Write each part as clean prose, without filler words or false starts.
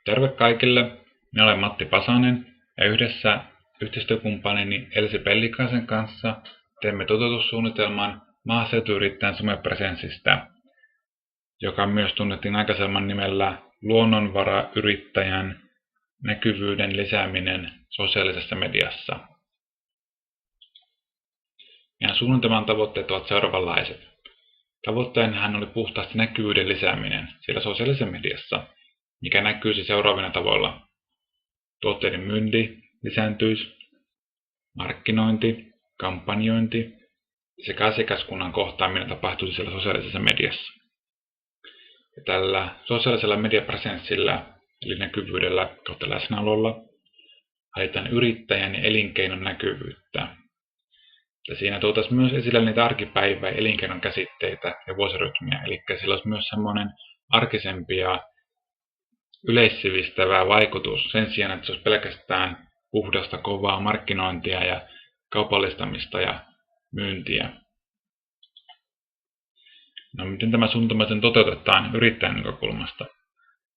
Terve kaikille, minä olen Matti Pasanen ja yhdessä yhteistyökumppanini Elsi Pellikaisen kanssa teemme toteutussuunnitelman maaseutuyrittäjän somepresenssistä, joka myös tunnettiin aikaisemman nimellä luonnonvarayrittäjän näkyvyyden lisääminen sosiaalisessa mediassa. Meidän suunnitelman tavoitteet ovat seuraavanlaiset. Tavoitteenahan oli puhtaasti näkyvyyden lisääminen siellä sosiaalisessa mediassa, mikä näkyisi seuraavina tavoilla. Tuotteiden myynti lisääntyisi, markkinointi, kampanjointi sekä asiakaskunnan kohtaaminen tapahtuisi siellä sosiaalisessa mediassa. Ja tällä sosiaalisella mediapresenssillä eli näkyvyydellä kautta läsnäololla haetaan yrittäjän ja elinkeinon näkyvyyttä. Ja siinä tuotaisiin myös esille niitä arkipäivä- ja elinkeinon käsitteitä ja vuosirytmiä, eli sillä olisi myös semmoinen arkisempi ja yleissivistävä vaikutus sen sijaan, että se olisi pelkästään puhdasta kovaa markkinointia ja kaupallistamista ja myyntiä. No miten tämä suunnitelma toteutetaan yrittäjän näkökulmasta?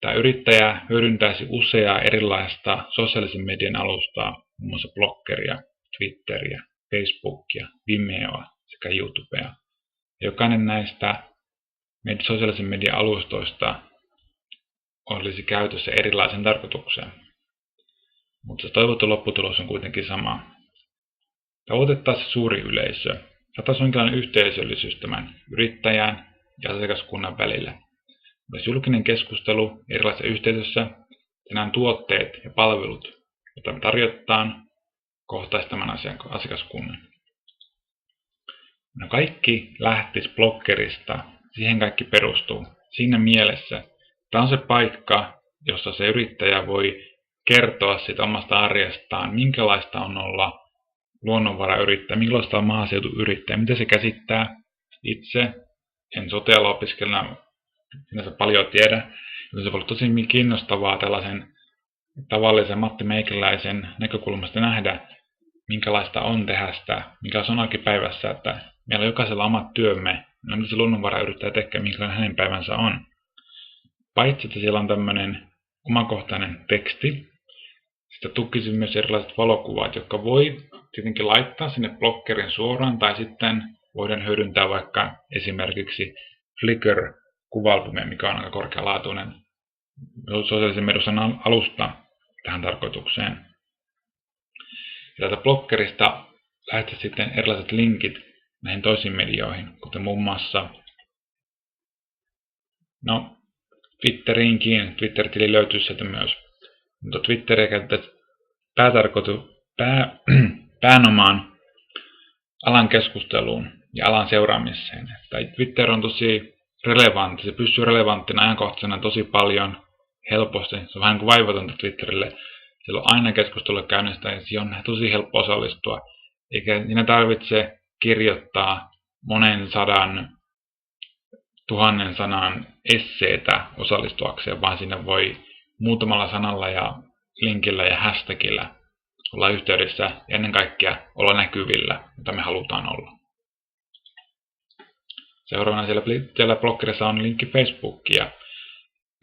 Tämä yrittäjä hyödyntäisi useaa erilaista sosiaalisen median alustaa, muun muassa bloggeria, Twitteriä, Facebookia, Vimeoa sekä YouTubea. Jokainen näistä sosiaalisen median alustoista olisi käytössä erilaisen tarkoitukseen. Mutta se toivottu lopputulos on kuitenkin sama. Tavoitettaisiin suuri yleisö. Saataisiin jonkinlainen yhteisöllisyys tämän yrittäjän ja asiakaskunnan välillä. Olisi julkinen keskustelu erilaisissa yhteisöissä ja nämä tuotteet ja palvelut, joita me tarjotaan, kohtaisi tämän asiakaskunnan. No kaikki lähtisi bloggerista. Siihen kaikki perustuu. Siinä mielessä tämä on se paikka, jossa se yrittäjä voi kertoa siitä omasta arjestaan, minkälaista on olla luonnonvarayrittäjä, minkälaista on maaseutuyrittäjä, mitä se käsittää itse. En sote-alalla opiskelijana sinänsä paljon tiedä, mutta se voi olla tosi kiinnostavaa tällaisen tavallisen Matti Meikäläisen näkökulmasta nähdä, minkälaista on tehdä sitä, minkälaista on arkipäivässä, että meillä on jokaisella omat työmme, mitä se luonnonvarayrittäjä tekee, minkälainen hänen päivänsä on. Paitsi, että siellä on tämmöinen omakohtainen teksti, sitä tukisi myös erilaiset valokuvat, jotka voi tietenkin laittaa sinne bloggerin suoraan, tai sitten voidaan hyödyntää vaikka esimerkiksi Flickr-kuva-albumia, mikä on aika korkealaatuinen sosiaalisen median alusta tähän tarkoitukseen. Ja täältä bloggerista lähtee sitten erilaiset linkit näihin toisiin medioihin, kuten muun muassa Twitteriinkin. Twitter-tili löytyy sieltä myös. Mutta Twitteriä käytetään päänomaan alan keskusteluun ja alan seuraamiseen. Twitter on tosi relevantti, se pysyy relevanttina ajankohtaisena tosi paljon helposti. Se on vähän kuin vaivatonta Twitterille. Siellä on aina keskustelua käynnistä ja siihen on tosi helppo osallistua. Eikä siinä tarvitse kirjoittaa monen sadan, 1000 sanan esseetä osallistuakseen, vaan sinne voi muutamalla sanalla ja linkillä ja hashtagillä olla yhteydessä ja ennen kaikkea olla näkyvillä, mitä me halutaan olla. Seuraavana siellä bloggerissa on linkki Facebookia.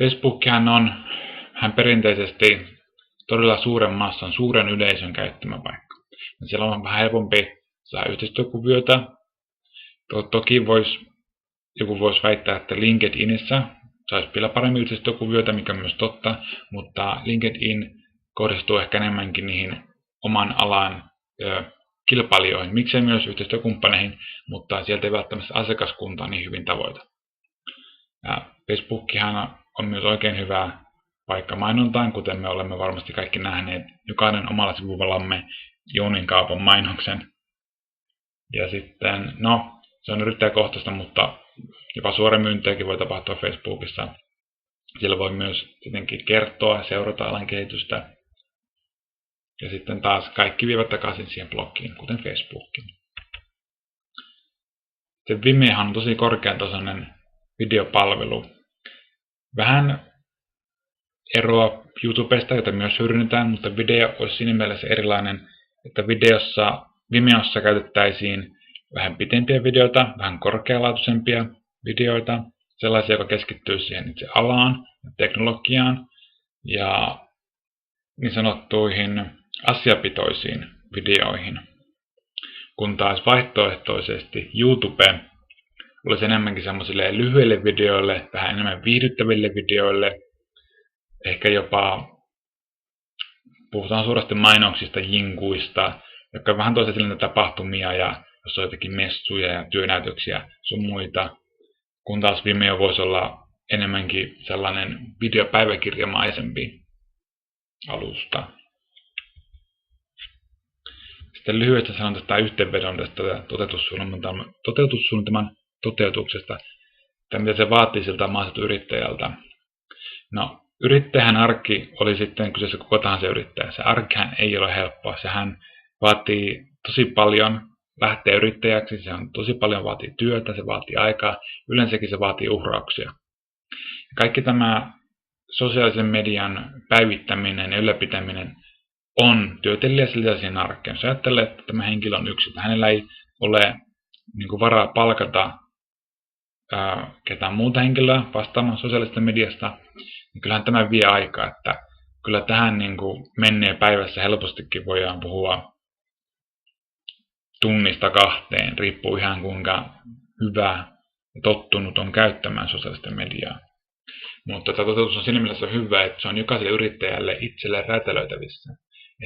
Facebookhan on perinteisesti todella suuren massan, suuren yleisön käyttämä paikka. Ja siellä on vähän helpompi saada yhteistyökuvioita. Toki joku voisi väittää, että LinkedInissä saisi vielä paremmin yhteistyökuvioita, mikä on myös totta, mutta LinkedIn kohdistuu ehkä enemmänkin niihin oman alan kilpailijoihin, miksei myös yhteistyökumppaneihin, mutta sieltä ei välttämättä asiakaskuntaa niin hyvin tavoita. Facebookkihan on myös oikein hyvä paikka mainontaan, kuten me olemme varmasti kaikki nähneet jokainen omalla sivullamme Jounin kaupan mainoksen. Ja sitten, se on yrittäjäkohtaista, mutta jopa suoramyyntiäkin voi tapahtua Facebookissa. Siellä voi myös tietenkin kertoa ja seurata alan kehitystä. Ja sitten taas kaikki vievät takaisin siihen blogiin, kuten Facebookiin. Sitten Vimeahan on tosi korkeatasoinen videopalvelu. Vähän eroa YouTubesta, jota myös hyödynnetään, mutta video olisi siinä mielessä erilainen, että Vimeossa käytettäisiin vähän pitempiä videoita, vähän korkealaatuisempia videoita, sellaisia, jotka keskittyy siihen itse alaan ja teknologiaan. ja niin sanottuihin asiapitoisiin videoihin, kun taas vaihtoehtoisesti YouTube olisi enemmänkin semmoisille lyhyille videoille, vähän enemmän viihdyttäville videoille, ehkä jopa puhutaan suuresti mainoksista, jinkuista, jotka vähän toisaalta tapahtumia ja jos on jotakin messuja ja työnäytöksiä sun muita, kun taas Vimeo voisi olla enemmänkin sellainen videopäiväkirjamaisempi alusta. Sitten lyhyesti sanon tästä yhteenvedon tästä toteutussuunnitelman toteutuksesta, että mitä se vaatii siltä maaseutuyrittäjältä. No, yrittäjän arki oli sitten kyseessä koko tahansa yrittäjä. Se arkihan ei ole helppoa. Sehän vaatii tosi paljon lähteä yrittäjäksi. Se on tosi paljon vaatii työtä, se vaatii aikaa. Yleensäkin se vaatii uhrauksia. Kaikki tämä sosiaalisen median päivittäminen ja ylläpitäminen on työtelijäisellä siihen arkeen. Jos ajattelee, että tämä henkilö on yksin, että hänellä ei ole varaa palkata ketään muuta henkilöä vastaamaan sosiaalisesta mediasta, niin kyllähän tämä vie aikaa, että kyllä tähän menee päivässä helpostikin voidaan puhua tunnista 2, riippuu ihan kuinka hyvä ja tottunut on käyttämään sosiaalista mediaa. Mutta tämä toteutus on siinä mielessä hyvä, että se on jokaiselle yrittäjälle itselleen räätälöitävissä.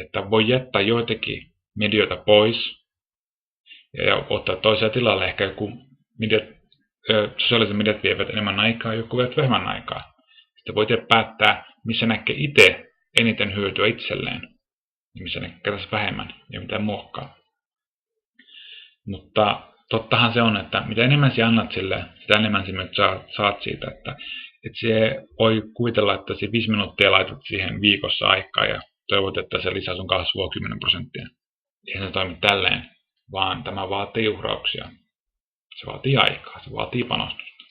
Että voi jättää joitakin medioita pois ja ottaa toisia tilalle. Ehkä joku sosiaaliset mediat vievät enemmän aikaa, joku vievät vähemmän aikaa. Sitten voi päättää, missä näkee itse eniten hyötyä itselleen ja missä näkee vähemmän ja mitä muokkaa. Mutta tottahan se on, että mitä enemmän sinä annat sille, sitä enemmän sinä saat siitä. Että se voi kuvitella, että sinä 5 minuuttia laitat siihen viikossa aikaa ja toivot, että se lisää sun kasvua 10%. Eihän se toimi tälleen, vaan tämä vaatii uhrauksia. Se vaatii aikaa, se vaatii panostusta.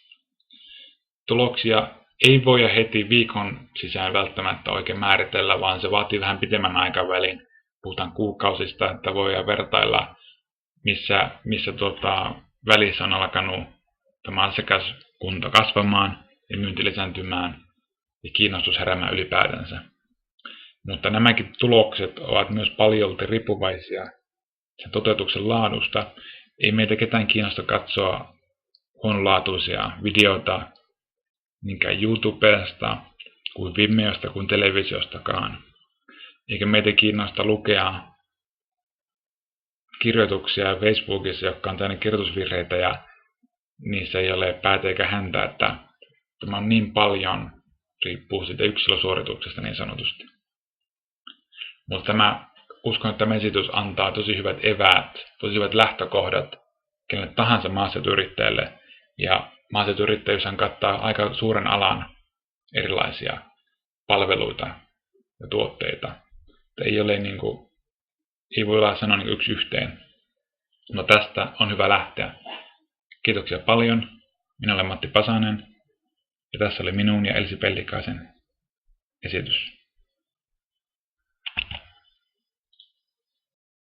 Tuloksia ei voi heti viikon sisään välttämättä oikein määritellä, vaan se vaatii vähän pitemmän aikavälin. Puhutaan kuukausista, että voidaan vertailla, missä välissä on alkanut tämä asiakaskunta kasvamaan ja myynti lisääntymään ja kiinnostus heräämään ylipäätänsä. Mutta nämäkin tulokset ovat myös paljolti riippuvaisia sen toteutuksen laadusta. Ei meitä ketään kiinnosta katsoa huonolaatuisia videoita niinkään YouTubesta, kuin Vimeosta, kuin televisiostakaan. Eikä meitä kiinnosta lukea kirjoituksia Facebookissa, jotka on täynnä kirjoitusvirheitä ja niissä ei ole päätä eikä häntä, että tämä on niin paljon, riippuu siitä yksilösuorituksesta niin sanotusti. Mutta uskon, että tämä esitys antaa tosi hyvät eväät, tosi hyvät lähtökohdat kenelle tahansa maaseutuyrittäjälle. Ja maaseutuyrittäjyyshän kattaa aika suuren alan erilaisia palveluita ja tuotteita. Ei voi olla sanoa yksi yhteen. No tästä on hyvä lähteä. Kiitoksia paljon. Minä olen Matti Pasanen ja tässä oli minun ja Elsi Pellikaisen esitys.